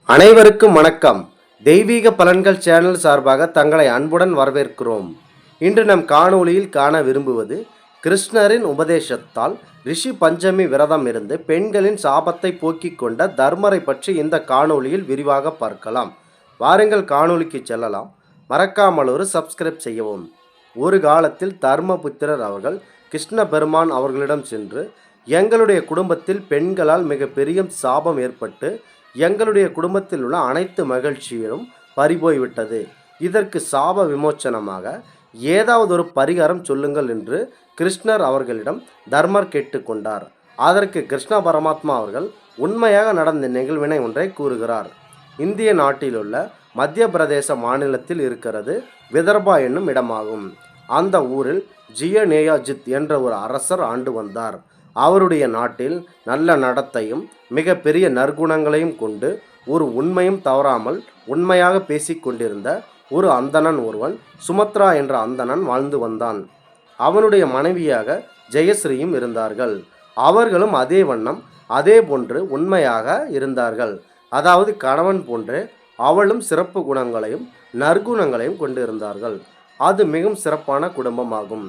அனைவருக்கும் வணக்கம். தெய்வீக பலன்கள் சேனல் சார்பாக தங்களை அன்புடன் வரவேற்கிறோம். இன்று நம் காணொளியில் காண விரும்புவது கிருஷ்ணரின் உபதேசத்தால் ரிஷி பஞ்சமி விரதம் இருந்து பெண்களின் சாபத்தை போக்கிக் கொண்ட தர்மரை பற்றி இந்த காணொளியில் விரிவாக பார்க்கலாம். வாருங்கள் காணொளிக்கு செல்லலாம். மறக்காமல் ஒரு சப்ஸ்கிரைப் செய்யவும். ஒரு காலத்தில் தர்மபுத்திரர் அவர்கள் கிருஷ்ண பெருமான் அவர்களிடம் சென்று, எங்களுடைய குடும்பத்தில் பெண்களால் மிக பெரிய சாபம் ஏற்பட்டு எங்களுடைய குடும்பத்தில் உள்ள அனைத்து மகிழ்ச்சியும் பறிபோய்விட்டது. இதற்கு சாப விமோச்சனமாக ஏதாவது ஒரு பரிகாரம் சொல்லுங்கள் என்று கிருஷ்ணர் அவர்களிடம் தர்மர் கேட்டுக்கொண்டார். அதற்கு கிருஷ்ண பரமாத்மா அவர்கள் உண்மையாக நடந்த நிகழ்வினை ஒன்றை கூறுகிறார். இந்திய நாட்டில் உள்ள மத்திய பிரதேச மாநிலத்தில் இருக்கிறது விதர்பா என்னும் இடமாகும். அந்த ஊரில் ஜியநேயாஜித் என்ற ஒரு அரசர் ஆண்டு வந்தார். அவருடைய நாட்டில் நல்ல நடத்தையும் மிக பெரிய நற்குணங்களையும் கொண்டு ஒரு உண்மையும் தவறாமல் உண்மையாக பேசிக்கொண்டிருந்த ஒரு அந்தணன் ஒருவன், சுமத்ரா என்ற அந்தணன் வாழ்ந்து வந்தான். அவனுடைய மனைவியாக ஜெயஸ்ரீயும் இருந்தார்கள். அவர்களும் அதே வண்ணம் அதே போன்று உண்மையாக இருந்தார்கள். அதாவது கணவன் போன்று அவளும் சிறப்பு குணங்களையும் நற்குணங்களையும் கொண்டிருந்தார்கள். அது மிகவும் சிறப்பான குடும்பமாகும்.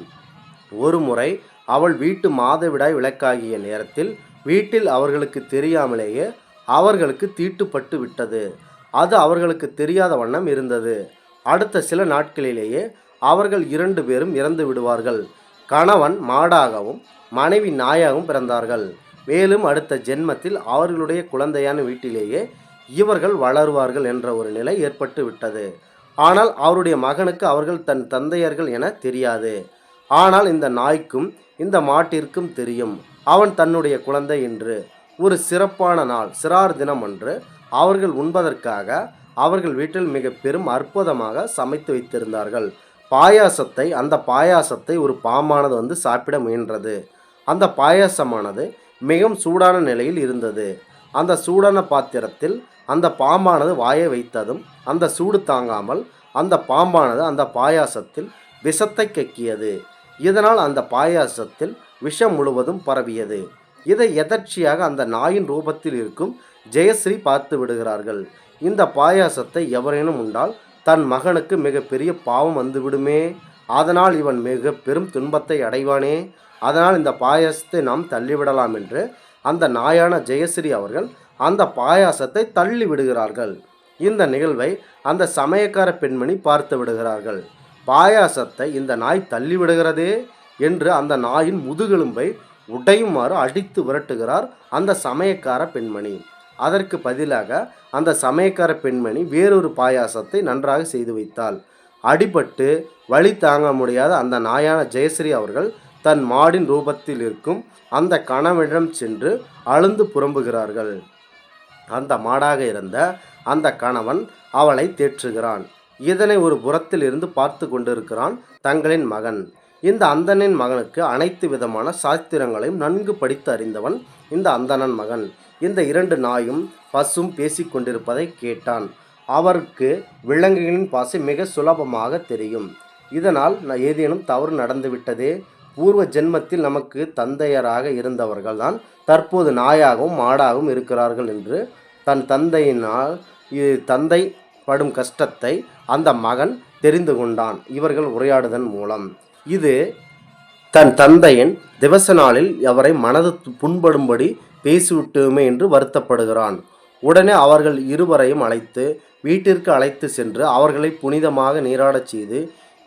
ஒரு முறை அவள் வீட்டு மாதவிடாய் விளக்காகிய நேரத்தில் வீட்டில் அவர்களுக்கு தெரியாமலேயே அவர்களுக்கு தீட்டுப்பட்டு விட்டது. அது அவர்களுக்கு தெரியாத வண்ணம் இருந்தது. அடுத்த சில நாட்களிலேயே அவர்கள் 2 பேரும் இறந்து விடுவார்கள். கணவன் மாடாகவும் மனைவி நாயாகவும் பிறந்தார்கள். மேலும் அடுத்த ஜென்மத்தில் அவர்களுடைய குழந்தையான வீட்டிலேயே இவர்கள் வளருவார்கள் என்ற ஒரு நிலை ஏற்பட்டு விட்டது. ஆனால் அவருடைய மகனுக்கு அவர்கள் தன் தந்தையர்கள் என தெரியாது. ஆனால் இந்த நாய்க்கும் இந்த மாட்டிற்கும் தெரியும் அவன் தன்னுடைய குழந்தை என்று. ஒரு சிறப்பான நாள், சிறார் தினம் அன்று அவர்கள் உண்பதற்காக அவர்கள் வீட்டில் மிக பெரும் அற்புதமாக சமைத்து வைத்திருந்தார்கள் அந்த பாயாசத்தை ஒரு பாம்பானது சாப்பிட முயன்றது. அந்த பாயாசமானது மிகவும் சூடான நிலையில் இருந்தது. அந்த சூடான பாத்திரத்தில் அந்த பாம்பானது வாயை வைத்ததும் அந்த சூடு தாங்காமல் அந்த பாம்பானது அந்த பாயாசத்தில் விஷத்தை கக்கியது. இதனால் அந்த பாயாசத்தில் விஷம் முழுவதும் பரவியது. இதை எதர்ச்சியாக அந்த நாயின் ரூபத்தில் இருக்கும் ஜெயஸ்ரீ பார்த்து விடுகிறார்கள். இந்த பாயாசத்தை எவரேனும் உண்டால் தன் மகனுக்கு மிக பெரிய பாவம் வந்துவிடுமே, அதனால் இவன் மிக பெரும் துன்பத்தை அடைவானே, அதனால் இந்த பாயாசத்தை நாம் தள்ளிவிடலாம் என்று அந்த நாயான ஜெயஸ்ரீ அவர்கள் அந்த பாயாசத்தை தள்ளி விடுகிறார்கள். இந்த நிகழ்வை அந்த சமயக்கார பெண்மணி பார்த்து விடுகிறார்கள். பாயாசத்தை இந்த நாய் தள்ளிவிடுகிறதே என்று அந்த நாயின் முதுகெலும்பை உடையுமாறு அடித்து விரட்டுகிறார் அந்த சமயக்கார பெண்மணி. அதற்கு பதிலாக அந்த சமயக்கார பெண்மணி வேறொரு பாயாசத்தை நன்றாக செய்து வைத்தாள். அடிபட்டு வலி தாங்க முடியாத அந்த நாயான ஜெயஸ்ரீ அவர்கள் தன் மாடின் ரூபத்தில் இருக்கும் அந்த கணவனிடம் சென்று அழுந்து புறம்புகிறார்கள். அந்த மாடாக இருந்த அந்த கணவன் அவளை தேற்றுகிறான். இதனை ஒரு புறத்தில் இருந்து பார்த்து கொண்டிருக்கிறான் தங்களின் மகன். இந்த அந்தனின் மகனுக்கு அனைத்து விதமான சாஸ்திரங்களையும் நன்கு படித்து அறிந்தவன் இந்த அந்தணன் மகன். இந்த 2 நாயும் பசும் பேசிக்கொண்டிருப்பதை கேட்டான். அவருக்கு விலங்குகளின் பாசை மிக சுலபமாக தெரியும். இதனால் ஏதேனும் தவறு நடந்துவிட்டதே, பூர்வ ஜென்மத்தில் நமக்கு தந்தையராக இருந்தவர்கள் தான் தற்போது நாயாகவும் மாடாகவும் இருக்கிறார்கள் என்று தன் தந்தை படும் கஷ்டத்தை அந்த மகன் தெரிந்து கொண்டான் இவர்கள் உரையாடுதன் மூலம். இது தன் தந்தையின் திவச நாளில் அவரை மனது புண்படும்படி பேசிவிட்டுமே என்று வருத்தப்படுகிறான். உடனே அவர்கள் இருவரையும் அழைத்து வீட்டிற்கு அழைத்து சென்று அவர்களை புனிதமாக நீராடச் செய்து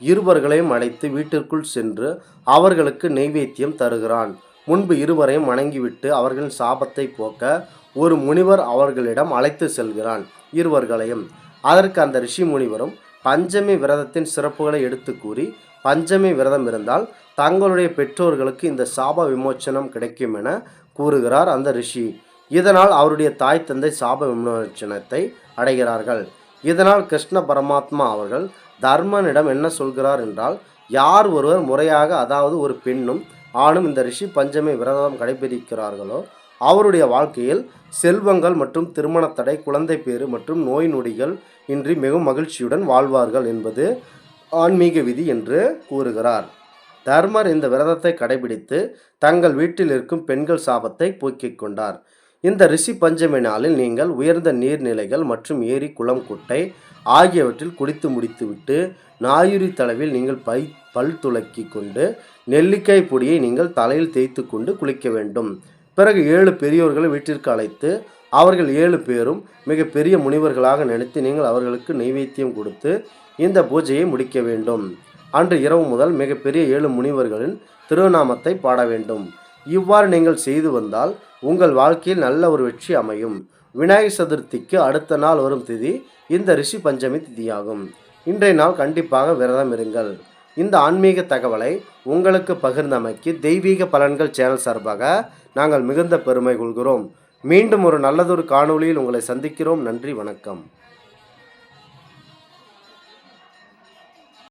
இருவர்களையும் அழைத்து வீட்டிற்குள் சென்று அவர்களுக்கு நெய்வேத்தியம் தருகிறான். முன்பு இருவரையும் வணங்கிவிட்டு அவர்களின் சாபத்தை போக்க ஒரு முனிவர் அவர்களிடம் அழைத்து செல்கிறான் இருவர்களையும். அதற்கு அந்த ரிஷி முனிவரும் பஞ்சமி விரதத்தின் சிறப்புகளை எடுத்து கூறி, பஞ்சமி விரதம் இருந்தால் தங்களுடைய பெற்றோர்களுக்கு இந்த சாப விமோச்சனம் கிடைக்கும் என கூறுகிறார் அந்த ரிஷி. இதனால் அவருடைய தாய் தந்தை சாப விமோச்சனத்தை அடைகிறார்கள். இதனால் கிருஷ்ண பரமாத்மா அவர்கள் தர்மனிடம் என்ன சொல்கிறார் என்றால், யார் ஒருவர் முறையாக, அதாவது ஒரு பெண்ணும் ஆணும் இந்த ரிஷி பஞ்சமி விரதம் கடைபிடிக்கிறார்களோ அவருடைய வாழ்க்கையில் செல்வங்கள் மற்றும் திருமண தடை, குழந்தை பேறு மற்றும் நோய் நொடிகள் இன்றி மிகவும் மகிழ்ச்சியுடன் வாழ்வார்கள் என்பது ஆன்மீக விதி என்று கூறுகிறார். தர்மர் இந்த விரதத்தை கடைபிடித்து தங்கள் வீட்டில் இருக்கும் பெண்கள் சாபத்தை போக்கிக் கொண்டார். இந்த ரிஷி பஞ்சமி நாளில் நீங்கள் உயர்ந்த நீர்நிலைகள் மற்றும் ஏரி, குளம், குட்டை ஆகியவற்றில் குளித்து முடித்துவிட்டு ஞாயிறு தளவில் நீங்கள் பல் துலக்கி கொண்டு நெல்லிக்காய் பொடியை நீங்கள் தலையில் தேய்த்து கொண்டு குளிக்க வேண்டும். பிறகு 7 பெரியோர்களை வீட்டிற்கு அழைத்து அவர்கள் 7 பேரும் மிக பெரிய முனிவர்களாக நினைத்து நீங்கள் அவர்களுக்கு நைவேத்தியம் கொடுத்து இந்த பூஜையை முடிக்க வேண்டும். அன்று இரவு முதல் மிகப்பெரிய 7 முனிவர்களின் திருநாமத்தை பாட வேண்டும். இவ்வாறு நீங்கள் செய்து வந்தால் உங்கள் வாழ்க்கையில் நல்ல ஒரு வெற்றி அமையும். விநாயகர் சதுர்த்திக்கு அடுத்த நாள் வரும் திதி இந்த ரிஷி பஞ்சமி திதியாகும். இன்றைய நாள் கண்டிப்பாக விரதம் இருங்கள். இந்த ஆன்மீக தகவலை உங்களுக்கு பகிர்ந்தமைக்கு தெய்வீக பலன்கள் சேனல் சார்பாக நாங்கள் மிகுந்த பெருமை கொள்கிறோம். மீண்டும் ஒரு நல்லதொரு காணொளியில் உங்களை சந்திக்கிறோம். நன்றி, வணக்கம்.